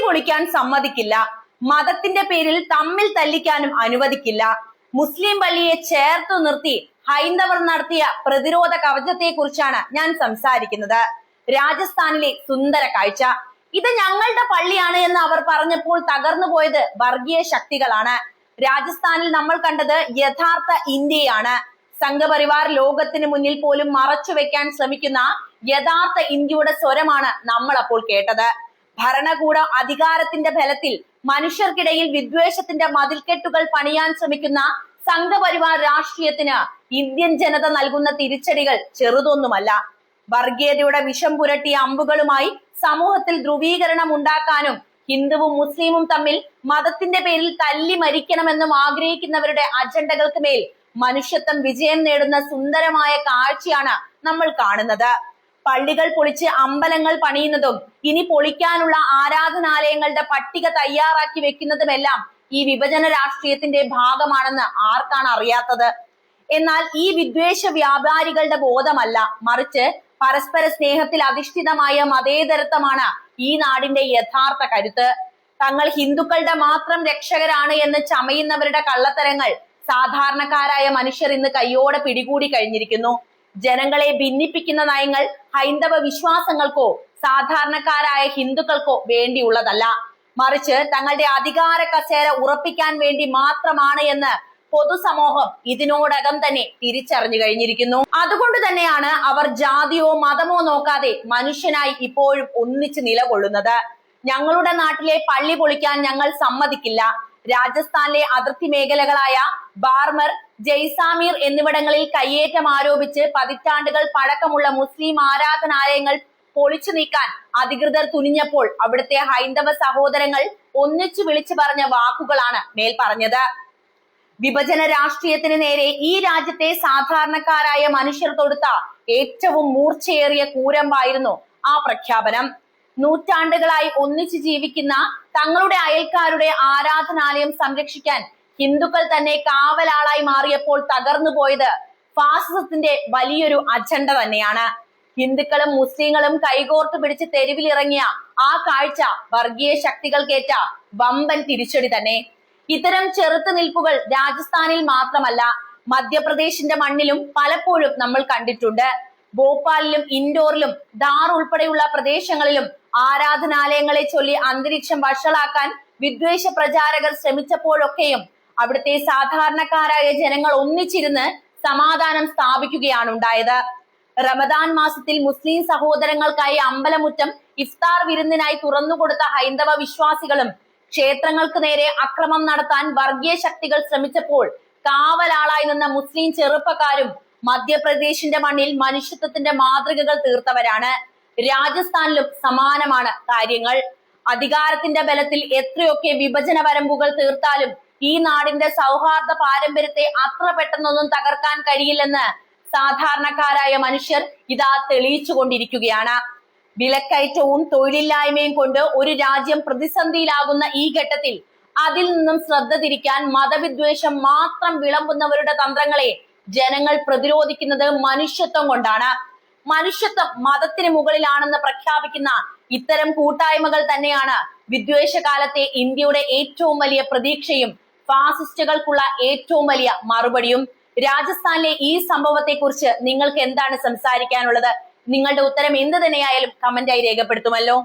പൊളിക്കാൻ സമ്മതിക്കില്ല. മതത്തിന്റെ പേരിൽ തമ്മിൽ തല്ലിക്കാനും അനുവദിക്കില്ല. മുസ്ലിം പള്ളിയെ ചേർത്തു നിർത്തി ഹൈന്ദവർ നടത്തിയ പ്രതിരോധ കവചത്തെ കുറിച്ചാണ് ഞാൻ സംസാരിക്കുന്നത്. രാജസ്ഥാനിലെ സുന്ദര കാഴ്ച. ഇത് ഞങ്ങളുടെ പള്ളിയാണ് എന്ന് അവർ പറഞ്ഞപ്പോൾ തകർന്നു പോയത് വർഗീയ ശക്തികളാണ്. രാജസ്ഥാനിൽ നമ്മൾ കണ്ടത് യഥാർത്ഥ ഇന്ത്യയാണ്. സംഘപരിവാർ ലോകത്തിന് മുന്നിൽ പോലും മറച്ചു വെക്കാൻ ശ്രമിക്കുന്ന യഥാർത്ഥ ഇന്ത്യയുടെ സ്വരമാണ് നമ്മൾ അപ്പോൾ കേട്ടത്. ഭരണകൂട അധികാരത്തിന്റെ ബലത്തിൽ മനുഷ്യർക്കിടയിൽ വിദ്വേഷത്തിന്റെ മതിൽക്കെട്ടുകൾ പണിയാൻ ശ്രമിക്കുന്ന സംഘപരിവാർ രാഷ്ട്രീയത്തിന് ഇന്ത്യൻ ജനത നൽകുന്ന തിരിച്ചടികൾ ചെറുതൊന്നുമല്ല. വർഗീയതയുടെ വിഷം പുരട്ടിയ അമ്പുകളുമായി സമൂഹത്തിൽ ധ്രുവീകരണം ഉണ്ടാക്കാനും ഹിന്ദുവും മുസ്ലിമും തമ്മിൽ മതത്തിന്റെ പേരിൽ തല്ലി മരിക്കണമെന്നും ആഗ്രഹിക്കുന്നവരുടെ അജണ്ടകൾക്ക് മേൽ മനുഷ്യത്വം വിജയം നേടുന്ന സുന്ദരമായ കാഴ്ചയാണ് നമ്മൾ കാണുന്നത്. പള്ളികൾ പൊളിച്ച് അമ്പലങ്ങൾ പണിയുന്നതും ഇനി പൊളിക്കാനുള്ള ആരാധനാലയങ്ങളുടെ പട്ടിക തയ്യാറാക്കി വെക്കുന്നതുമെല്ലാം ഈ വിഭജന രാഷ്ട്രീയത്തിന്റെ ഭാഗമാണെന്ന് ആർക്കാണ് അറിയാത്തത്? എന്നാൽ ഈ വിദ്വേഷ വ്യാപാരികളുടെ ബോധമല്ല, മറിച്ച് പരസ്പര സ്നേഹത്തിൽ അധിഷ്ഠിതമായ മതേതരത്വമാണ് ഈ നാടിന്റെ യഥാർത്ഥ കരുത്ത്. തങ്ങൾ ഹിന്ദുക്കളുടെ മാത്രം രക്ഷകരാണ് എന്ന് ചമയുന്നവരുടെ കള്ളത്തരങ്ങൾ സാധാരണക്കാരായ മനുഷ്യർ ഇന്ന് കയ്യോടെ പിടികൂടി കഴിഞ്ഞിരിക്കുന്നു. ജനങ്ങളെ ഭിന്നിപ്പിക്കുന്ന നയങ്ങൾ ഹൈന്ദവ വിശ്വാസങ്ങൾക്കോ സാധാരണക്കാരായ ഹിന്ദുക്കൾക്കോ വേണ്ടിയുള്ളതല്ല, മറിച്ച് തങ്ങളുടെ അധികാര കസേര ഉറപ്പിക്കാൻ വേണ്ടി മാത്രമാണ് എന്ന് പൊതുസമൂഹം ഇതിനോടകം തന്നെ തിരിച്ചറിഞ്ഞു കഴിഞ്ഞിരിക്കുന്നു. അതുകൊണ്ട് തന്നെയാണ് അവർ ജാതിയോ മതമോ നോക്കാതെ മനുഷ്യനായി ഇപ്പോഴും ഒന്നിച്ച് നിലകൊള്ളുന്നത്. ഞങ്ങളുടെ നാട്ടിലെ പള്ളി പൊളിക്കാൻ ഞങ്ങൾ സമ്മതിക്കില്ല. രാജസ്ഥാനിലെ അതിർത്തി മേഖലകളായ ബാർമർ, ജയ്സാമീർ എന്നിവിടങ്ങളിൽ കയ്യേറ്റം ആരോപിച്ച് പതിറ്റാണ്ടുകൾ പഴക്കമുള്ള മുസ്ലിം ആരാധനാലയങ്ങൾ പൊളിച്ചു നീക്കാൻ അധികൃതർ തുനിഞ്ഞപ്പോൾ അവിടുത്തെ ഹൈന്ദവ സഹോദരങ്ങൾ ഒന്നിച്ചു വിളിച്ചു പറഞ്ഞ വാക്കുകളാണ് മേൽ പറഞ്ഞത്. വിഭജന രാഷ്ട്രീയത്തിന് നേരെ ഈ രാജ്യത്തെ സാധാരണക്കാരായ മനുഷ്യർ തൊടുത്ത ഏറ്റവും മൂർച്ചയേറിയ കൂരമ്പായിരുന്നു ആ പ്രഖ്യാപനം. നൂറ്റാണ്ടുകളായി ഒന്നിച്ചു ജീവിക്കുന്ന തങ്ങളുടെ അയൽക്കാരുടെ ആരാധനാലയം സംരക്ഷിക്കാൻ ഹിന്ദുക്കൾ തന്നെ കാവലാളായി മാറിയപ്പോൾ തകർന്നു പോയത് ഫാസിസത്തിന്റെ വലിയൊരു അജണ്ട തന്നെയാണ്. ഹിന്ദുക്കളും മുസ്ലിങ്ങളും കൈകോർത്ത് പിടിച്ച് തെരുവിലിറങ്ങിയ ആ കാഴ്ച വർഗീയ ശക്തികൾക്കേറ്റ വമ്പൻ തിരിച്ചടി തന്നെ. ഇത്തരം ചെറുത്തുനിൽപ്പുകൾ രാജസ്ഥാനിൽ മാത്രമല്ല, മധ്യപ്രദേശിന്റെ മണ്ണിലും പലപ്പോഴും നമ്മൾ കണ്ടിട്ടുണ്ട്. ഭോപ്പാലിലും ഇൻഡോറിലും ധാർ ഉൾപ്പെടെയുള്ള പ്രദേശങ്ങളിലും ആരാധനാലയങ്ങളെ ചൊല്ലി അന്തരീക്ഷം വഷളാക്കാൻ വിദ്വേഷ പ്രചാരകർ ശ്രമിച്ചപ്പോഴൊക്കെയും അവിടുത്തെ സാധാരണക്കാരായ ജനങ്ങൾ ഒന്നിച്ചിരുന്ന് സമാധാനം സ്ഥാപിക്കുകയാണ് ഉണ്ടായത്. റമദാൻ മാസത്തിൽ മുസ്ലിം സഹോദരങ്ങൾക്കായി അമ്പലമുറ്റം ഇഫ്താർ വിരുന്നിനായി തുറന്നുകൊടുത്ത ഹൈന്ദവ വിശ്വാസികളും ക്ഷേത്രങ്ങൾക്ക് നേരെ അക്രമം നടത്താൻ വർഗീയ ശക്തികൾ ശ്രമിച്ചപ്പോൾ കാവലാളായി നിന്ന മുസ്ലിം ചെറുപ്പക്കാരും മധ്യപ്രദേശിന്റെ മണ്ണിൽ മനുഷ്യത്വത്തിന്റെ മാതൃകകൾ തീർത്തവരാണ്. രാജസ്ഥാനിലും സമാനമാണ് കാര്യങ്ങൾ. അധികാരത്തിന്റെ ബലത്തിൽ എത്രയൊക്കെ വിഭജന വരമ്പുകൾ തീർത്താലും ഈ നാടിന്റെ സൗഹാർദ്ദ പാരമ്പര്യത്തെ അത്ര പെട്ടെന്നൊന്നും തകർക്കാൻ കഴിയില്ലെന്ന് സാധാരണക്കാരായ മനുഷ്യർ ഇതാ തെളിയിച്ചു കൊണ്ടിരിക്കുകയാണ്. വിലക്കയറ്റവും തൊഴിലില്ലായ്മയും കൊണ്ട് ഒരു രാജ്യം പ്രതിസന്ധിയിലാകുന്ന ഈ ഘട്ടത്തിൽ അതിൽ നിന്നും ശ്രദ്ധ തിരിക്കാൻ മതവിദ്വേഷം മാത്രം വിളമ്പുന്നവരുടെ തന്ത്രങ്ങളെ ജനങ്ങൾ പ്രതിരോധിക്കുന്നത് മനുഷ്യത്വം കൊണ്ടാണ്. മനുഷ്യത്വം മതത്തിന് മുകളിലാണെന്ന് പ്രഖ്യാപിക്കുന്ന ഇത്തരം കൂട്ടായ്മകൾ തന്നെയാണ് വിദ്വേഷകാലത്തെ ഇന്ത്യയുടെ ഏറ്റവും വലിയ പ്രതീക്ഷയും ഫാസിസ്റ്റുകൾക്കുള്ള ഏറ്റവും വലിയ മറുപടിയും. രാജസ്ഥാനിലെ ഈ സംഭവത്തെ കുറിച്ച് നിങ്ങൾക്ക് എന്താണ് സംസാരിക്കാനുള്ളത്? നിങ്ങളുടെ ഉത്തരം എന്ത് തന്നെയായാലും കമന്റായി രേഖപ്പെടുത്തുമല്ലോ.